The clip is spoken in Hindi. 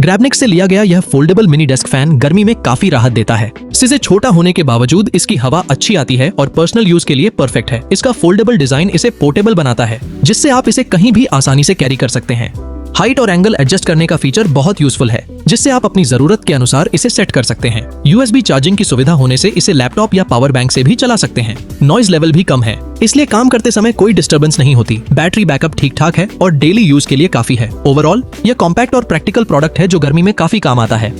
ग्रैबनिक से लिया गया यह फोल्डेबल मिनी डेस्क फैन गर्मी में काफी राहत देता है। इसे छोटा होने के बावजूद इसकी हवा अच्छी आती है और पर्सनल यूज के लिए परफेक्ट है। इसका फोल्डेबल डिजाइन इसे पोर्टेबल बनाता है, जिससे आप इसे कहीं भी आसानी से कैरी कर सकते हैं। हाइट और एंगल एडजस्ट करने का फीचर बहुत यूजफुल है, जिससे आप अपनी जरूरत के अनुसार इसे सेट कर सकते हैं। USB चार्जिंग की सुविधा होने से इसे लैपटॉप या पावर बैंक से भी चला सकते हैं। नॉइज लेवल भी कम है, इसलिए काम करते समय कोई डिस्टर्बेंस नहीं होती। बैटरी बैकअप ठीक ठाक है और डेली यूज के लिए काफी है। ओवरऑल यह कॉम्पैक्ट और प्रैक्टिकल प्रोडक्ट है जो गर्मी में काफी काम आता है।